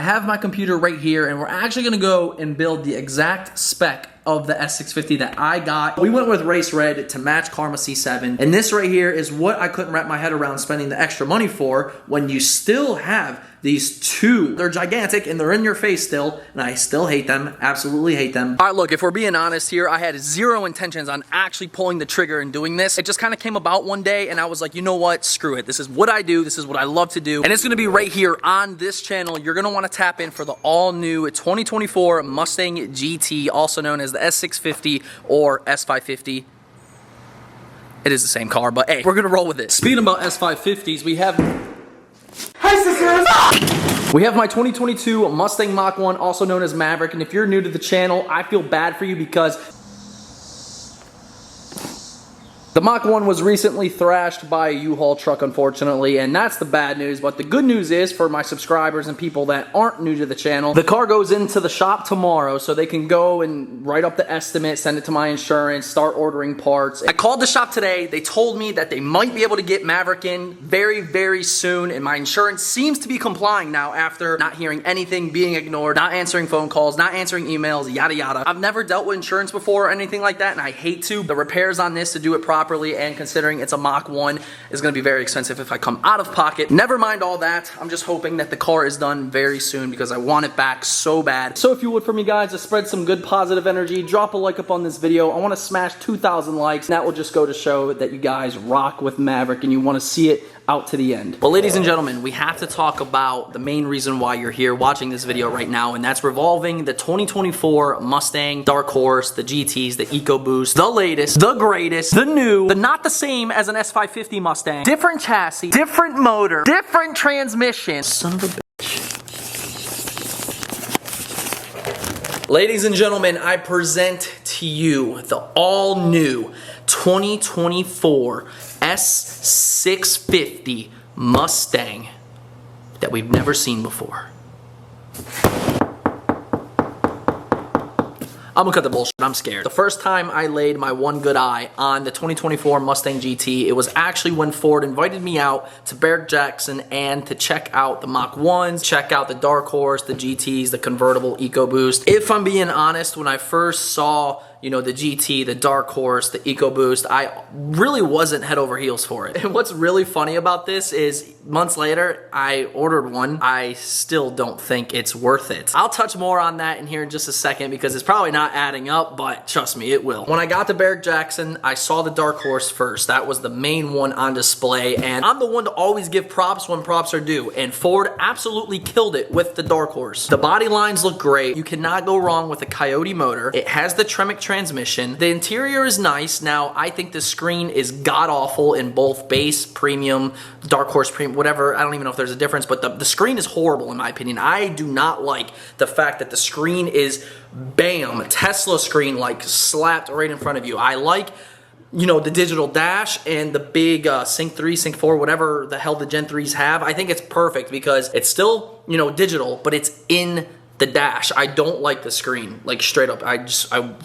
I have my computer right here, and we're actually gonna go and build the exact spec of the S650 that I got. We went with Race Red to match Karma C7, and this right here is what I couldn't wrap my head around spending the extra money for when you still have these two. They're gigantic and they're in your face still, and I still hate them, absolutely hate them. All right, look, if we're being honest here, I had zero intentions on actually pulling the trigger and doing this. It just kind of came about one day, and I was like, you know what, screw it. This is what I do, this is what I love to do, and it's gonna be right here on this channel. You're gonna wanna tap in for the all-new 2024 Mustang GT, also known as the S650 or S550. It is the same car, but hey, we're gonna roll with it. Speaking about S550s, we have... Hi, sisters! We have my 2022 Mustang Mach 1, also known as Maverick, and if you're new to the channel, I feel bad for you because the Mach 1 was recently thrashed by a U-Haul truck, unfortunately, and that's the bad news. But the good news is, for my subscribers and people that aren't new to the channel, the car goes into the shop tomorrow, so they can go and write up the estimate, send it to my insurance, start ordering parts. I called the shop today. They told me that they might be able to get Maverick in very, very soon, and my insurance seems to be complying now after not hearing anything, being ignored, not answering phone calls, not answering emails, yada yada. I've never dealt with insurance before or anything like that, and I hate to. The repairs on this to do it properly, and considering it's a Mach 1 is going to be very expensive if I come out of pocket. Never mind all that. I'm just hoping that the car is done very soon because I want it back so bad. So if you would for me guys to spread some good positive energy, drop a like up on this video. I want to smash 2,000 likes. That will just go to show that you guys rock with Maverick and you want to see it out to the end. Well, ladies and gentlemen, we have to talk about the main reason why you're here watching this video right now, and that's revolving the 2024 Mustang Dark Horse, the GTs, the EcoBoost, the latest, the greatest, the new, the not the same as an S550 Mustang, different chassis, different motor, different transmission. Son of a bitch. Ladies and gentlemen, I present to you the all-new 2024 S650 Mustang that we've never seen before. I'm gonna cut the bullshit, I'm scared. The first time I laid my one good eye on the 2024 Mustang GT, it was actually when Ford invited me out to Barrett-Jackson and to check out the Mach 1s, check out the Dark Horse, the GTs, the convertible EcoBoost. If I'm being honest, when I first saw the GT, the Dark Horse, the EcoBoost, I really wasn't head over heels for it. And what's really funny about this is months later, I ordered one. I still don't think it's worth it. I'll touch more on that in here in just a second because it's probably not adding up, but trust me, it will. When I got to Barrett-Jackson, I saw the Dark Horse first. That was the main one on display, and I'm the one to always give props when props are due, and Ford absolutely killed it with the Dark Horse. The body lines look great. You cannot go wrong with a Coyote motor. It has the Tremec transmission. The interior is nice. Now, I think the screen is god-awful in both base, premium, Dark Horse premium, whatever. I don't even know if there's a difference, but the screen is horrible in my opinion. I do not like the fact that the screen is, bam, Tesla screen, like slapped right in front of you. I like the digital dash and the big Sync 3, Sync 4, whatever the hell the Gen 3s have. I think it's perfect because it's still, digital, but it's in the dash. I don't like the screen, like straight up. I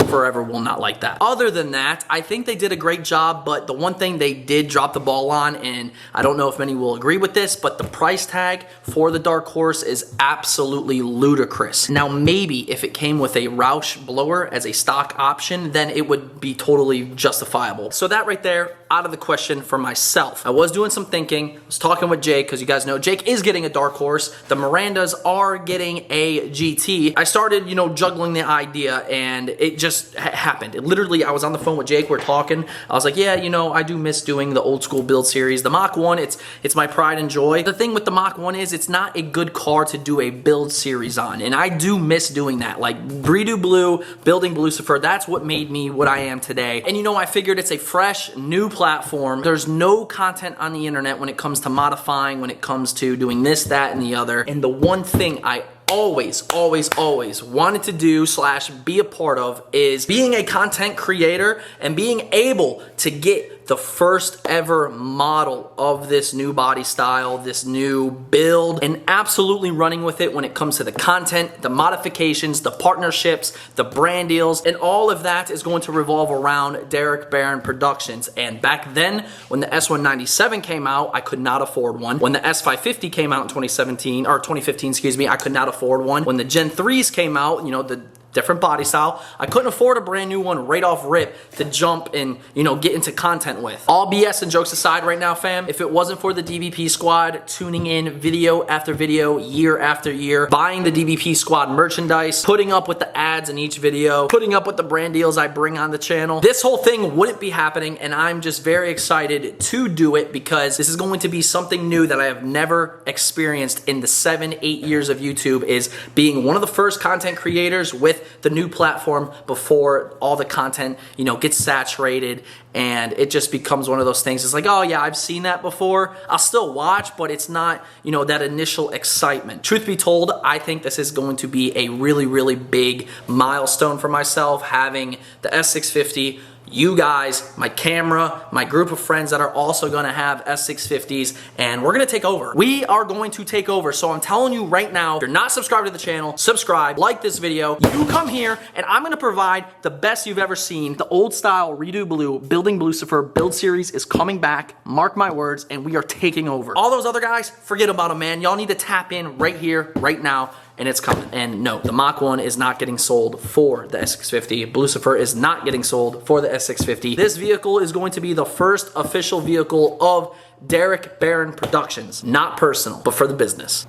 forever will not like that. Other than that, I think they did a great job, but the one thing they did drop the ball on, and I don't know if many will agree with this, but the price tag for the Dark Horse is absolutely ludicrous. Now, maybe if it came with a Roush blower as a stock option, then it would be totally justifiable. So that right there, out of the question for myself. I was doing some thinking, I was talking with Jake, because you guys know Jake is getting a Dark Horse. The Mirandas are getting a GT. I started, juggling the idea, and it just happened. I was on the phone with Jake, we're talking. I was like, yeah, I do miss doing the old school build series. The Mach 1, it's my pride and joy. The thing with the Mach 1 is it's not a good car to do a build series on, and I do miss doing that. Like Redo Blue, building Lucifer, that's what made me what I am today. And I figured it's a fresh, new platform. There's no content on the internet when it comes to modifying, when it comes to doing this, that, and the other. And the one thing I always wanted to do / be a part of is being a content creator and being able to get the first ever model of this new body style, this new build, and absolutely running with it when it comes to the content, the modifications, the partnerships, the brand deals, and all of that is going to revolve around Derek Baran Productions. And back then, when the S197 came out, I could not afford one. When the S550 came out in 2015, excuse me, I could not afford one. When the Gen 3s came out, you know, the different body style, I couldn't afford a brand new one right off rip to jump and, you know, get into content with. All BS and jokes aside right now, fam, if it wasn't for the DBP squad tuning in video after video, year after year, buying the DBP squad merchandise, putting up with the ads in each video, putting up with the brand deals I bring on the channel, this whole thing wouldn't be happening, and I'm just very excited to do it because this is going to be something new that I have never experienced in the 7-8 years of YouTube, is being one of the first content creators with the new platform before all the content, you know, gets saturated and it just becomes one of those things. It's like, oh yeah, I've seen that before. I'll still watch, but it's not, you know, that initial excitement. Truth be told, I think this is going to be a really, really big milestone for myself, having the S650, you guys, my camera, my group of friends that are also gonna have S650s, and we're gonna take over. We are going to take over, so I'm telling you right now, if you're not subscribed to the channel, subscribe, like this video, you come here, and I'm gonna provide the best you've ever seen. The old style Redo Blue, Building Blucifer build series is coming back, mark my words, and we are taking over. All those other guys, forget about them, man. Y'all need to tap in right here, right now, and it's coming. And no, the Mach 1 is not getting sold for the S650. Blucifer is not getting sold for the S650. This vehicle is going to be the first official vehicle of Derek Baran Productions. Not personal, but for the business.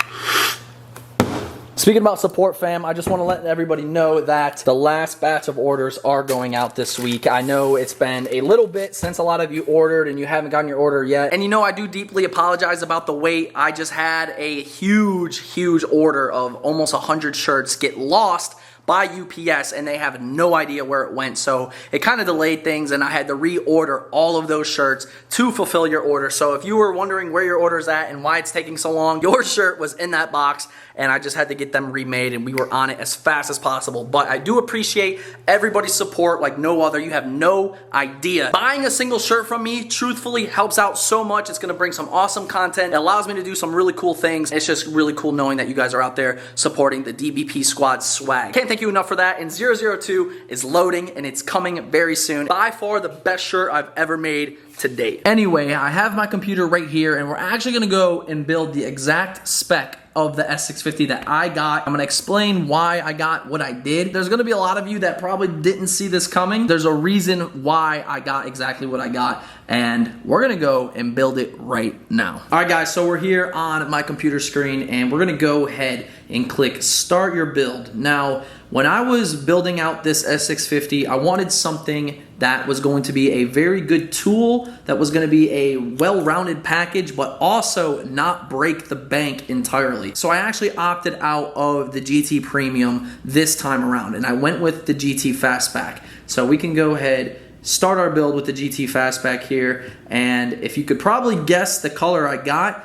Speaking about support, fam, I just want to let everybody know that the last batch of orders are going out this week. I know it's been a little bit since a lot of you ordered and you haven't gotten your order yet. And you know, I do deeply apologize about the wait. I just had a huge order of almost 100 shirts get lost by UPS, and they have no idea where it went. So it kind of delayed things, and I had to reorder all of those shirts to fulfill your order. So if you were wondering where your order's at and why it's taking so long, your shirt was in that box, and I just had to get them remade, and we were on it as fast as possible. But I do appreciate everybody's support like no other. You have no idea. Buying a single shirt from me truthfully helps out so much. It's gonna bring some awesome content. It allows me to do some really cool things. It's just really cool knowing that you guys are out there supporting the DBP squad swag. Can't thank you enough for that. And 002 is loading, and it's coming very soon. By far the best shirt I've ever made to date. Anyway, I have my computer right here, and we're actually gonna go and build the exact spec of the S650 that I got. I'm gonna explain why I got what I did. There's gonna be a lot of you that probably didn't see this coming. There's a reason why I got exactly what I got, and we're gonna go and build it right now. All right, guys, so we're here on my computer screen, and we're gonna go ahead and click Start Your Build. Now, when I was building out this S650, I wanted something that was going to be a very good tool, that was going to be a well-rounded package, but also not break the bank entirely. So I actually opted out of the GT Premium this time around, and I went with the GT Fastback. So we can go ahead, start our build with the GT Fastback here, and if you could probably guess the color I got,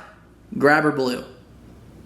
Grabber Blue,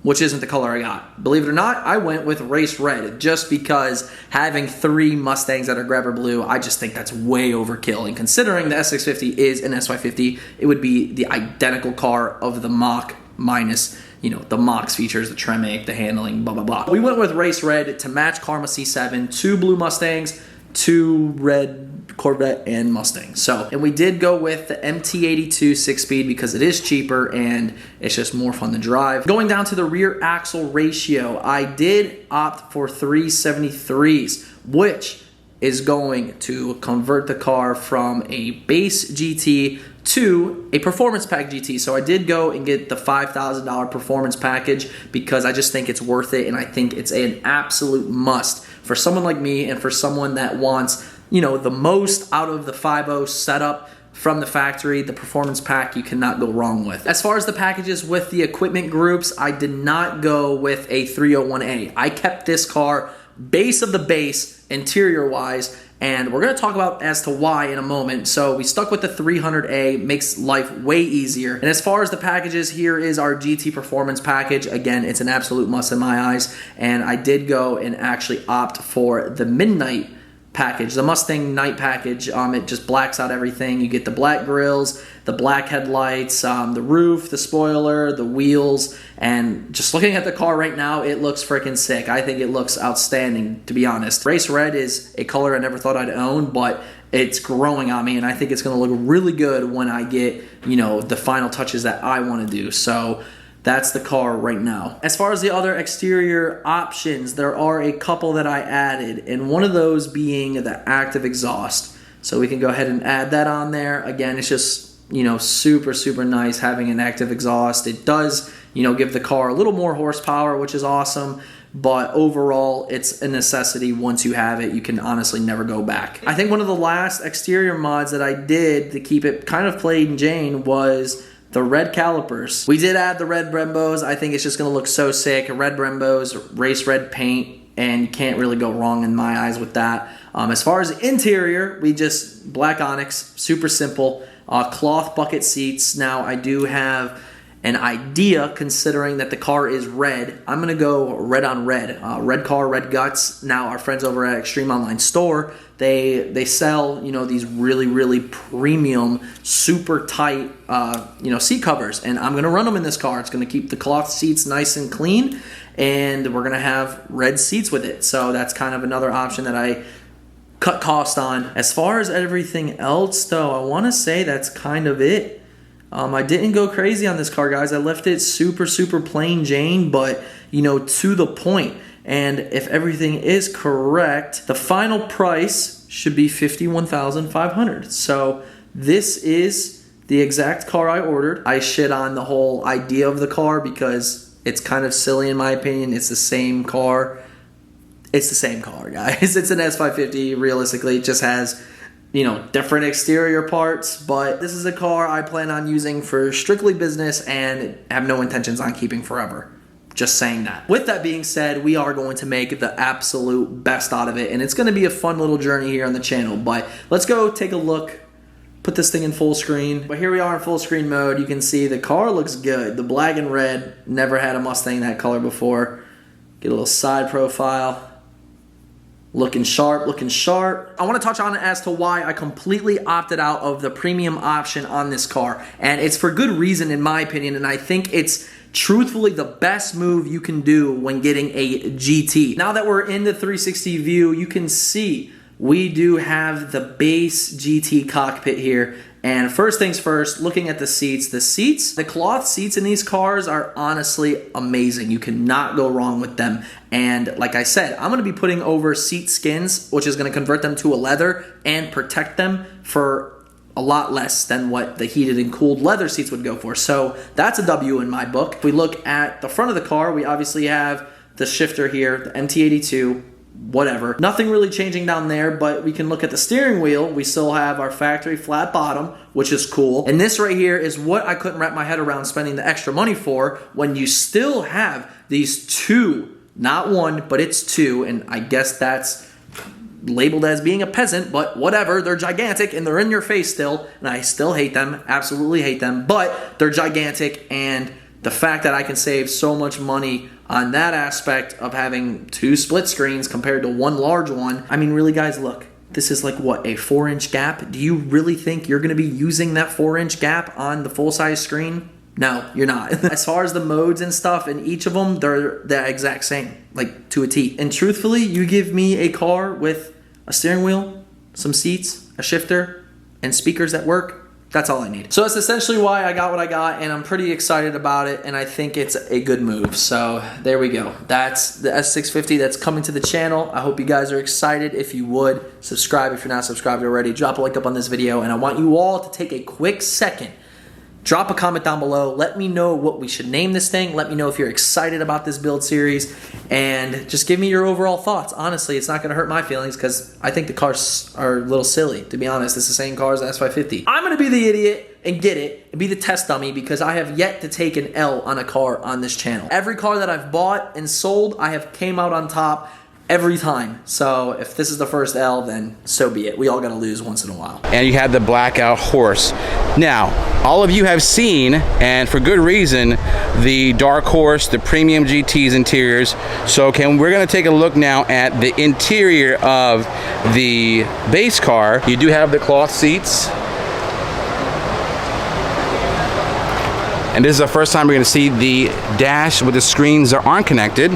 which isn't the color I got. Believe it or not, I went with Race Red just because having 3 Mustangs that are Grabber Blue, I just think that's way overkill. And considering the S650 is an S550, it would be the identical car of the Mach minus, you know, the Mach's features, the Tremec, the handling, blah, blah, blah. We went with Race Red to match Karma C7, 2 blue Mustangs, 2 red Corvette and Mustang. So, and we did go with the MT82 6-speed because it is cheaper and it's just more fun to drive. Going down to the rear axle ratio, I did opt for 373s, which is going to convert the car from a base GT to a performance pack GT. So I did go and get the $5,000 performance package because I just think it's worth it, and I think it's an absolute must for someone like me and for someone that wants, you know, the most out of the 5.0 setup from the factory. The performance pack you cannot go wrong with. As far as the packages with the equipment groups, I did not go with a 301A. I kept this car base of the base interior wise, and we're going to talk about as to why in a moment. So we stuck with the 300A, makes life way easier. And as far as the packages, here is our GT Performance package. Again, it's an absolute must in my eyes, and I did go and actually opt for the Midnight package, the Mustang night package. It just blacks out everything. You get the black grills, the black headlights, the roof, the spoiler, the wheels, and just looking at the car right now, it looks freaking sick. I think it looks outstanding, to be honest. Race red is a color I never thought I'd own, but it's growing on me, and I think it's going to look really good when I get, you know, the final touches that I want to do. So that's the car right now. As far as the other exterior options, there are a couple that I added, and one of those being the active exhaust. So we can go ahead and add that on there. Again, it's just, you know, super, super nice having an active exhaust. It does, you know, give the car a little more horsepower, which is awesome. But overall, it's a necessity. Once you have it, you can honestly never go back. I think one of the last exterior mods that I did to keep it kind of plain Jane was the red calipers. We did add the red Brembos. I think it's just gonna look so sick. Red Brembos, race red paint, and you can't really go wrong in my eyes with that. As far as interior, we just black onyx, super simple. Cloth bucket seats. Now I do have an idea, considering that the car is red. I'm gonna go red on red. Red car, red guts. Now our friends over at Extreme Online Store, they sell, you know, these really, really premium, super tight, you know, seat covers, and I'm gonna run them in this car. It's gonna keep the cloth seats nice and clean, and we're gonna have red seats with it. So that's kind of another option that I cut cost on. As far as everything else, though, I want to say that's kind of it. I didn't go crazy on this car, guys. I left it super, super plain Jane, but, you know, to the point. And if everything is correct, the final price should be $51,500. So this is the exact car I ordered. I shit on the whole idea of the car because it's kind of silly in my opinion. It's the same car. It's the same car, guys. It's an S550. Realistically, it just has, you know, different exterior parts, but this is a car I plan on using for strictly business and have no intentions on keeping forever. Just saying that. With that being said, we are going to make the absolute best out of it, and it's going to be a fun little journey here on the channel, but let's go take a look, put this thing in full screen. But here we are in full screen mode. You can see the car looks good. The black and red, never had a Mustang that color before. Get a little side profile. Looking sharp, looking sharp. I want to touch on it as to why I completely opted out of the premium option on this car. And it's for good reason in my opinion, and I think it's truthfully the best move you can do when getting a GT. Now that we're in the 360 view, you can see we do have the base GT cockpit here. And first things first, looking at the seats, the cloth seats in these cars are honestly amazing. You cannot go wrong with them. And like I said, I'm gonna be putting over seat skins, which is gonna convert them to a leather and protect them for a lot less than what the heated and cooled leather seats would go for. So that's a W in my book. If we look at the front of the car, we obviously have the shifter here, the MT82, whatever. Nothing really changing down there, but we can look at the steering wheel. We still have our factory flat bottom, which is cool. And this right here is what I couldn't wrap my head around spending the extra money for when you still have these two, not one, but it's two, and I guess that's labeled as being a peasant, but whatever. They're gigantic and they're in your face still, and I still hate them, absolutely hate them, but they're gigantic, and the fact that I can save so much money on that aspect of having two split screens compared to one large one. I mean, really, guys, look. This is like, what, a 4-inch gap? Do you really think you're going to be using that 4-inch gap on the full-size screen? No, you're not. As far as the modes and stuff, in each of them, they're the exact same, like to a T. And truthfully, you give me a car with a steering wheel, some seats, a shifter, and speakers that work, that's all I need. So that's essentially why I got what I got, and I'm pretty excited about it, and I think it's a good move. So there we go. That's the S650 that's coming to the channel. I hope you guys are excited. If you would, subscribe if you're not subscribed already. Drop a like up on this video, and I want you all to take a quick second. Drop a comment down below. Let me know what we should name this thing. Let me know if you're excited about this build series. And just give me your overall thoughts. Honestly, it's not going to hurt my feelings because I think the cars are a little silly, to be honest. It's the same car as the S550. I'm going to be the idiot and get it and be the test dummy because I have yet to take an L on a car on this channel. Every car that I've bought and sold, I have came out on top every time. So if this is the first L, then so be it. We all gotta lose once in a while. And you had the blackout horse. Now, all of you have seen, and for good reason, the Dark Horse, the Premium GT's interiors. So we're gonna take a look now at the interior of the base car. You do have the cloth seats. And this is the first time we're gonna see the dash with the screens that aren't connected.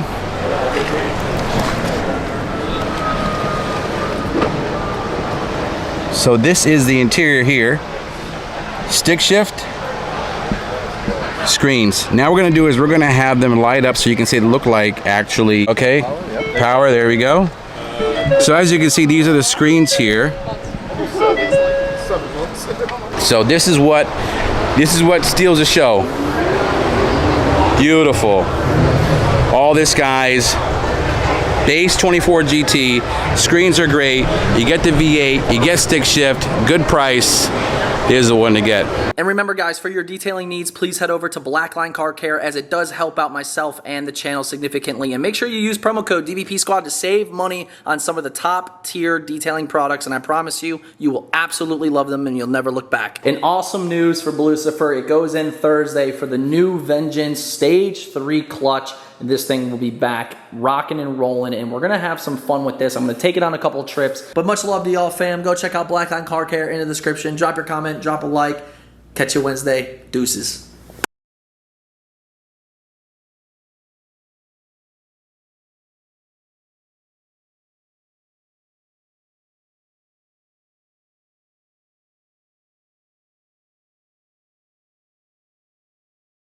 So this is the interior here. Stick shift, screens. Now what we're gonna do is we're gonna have them light up so you can see it look like actually, okay? Power, there we go. So as you can see, these are the screens here. So this is what steals the show. Beautiful. All this, guys. Base 24 GT. Screens are great. You get the V8. You get stick shift. Good price. Here's the one to get. And remember, guys, for your detailing needs, please head over to Blackline Car Care, as it does help out myself and the channel significantly. And make sure you use promo code DBP Squad to save money on some of the top tier detailing products. And I promise you, you will absolutely love them and you'll never look back. And awesome news for Lucifer. It goes in Thursday for the new Vengeance Stage 3 clutch. And this thing will be back rocking and rolling, and we're gonna have some fun with this. I'm gonna take it on a couple trips. But much love to y'all, fam. Go check out Blackline Car Care in the description. Drop your comment, drop a like. Catch you Wednesday. Deuces.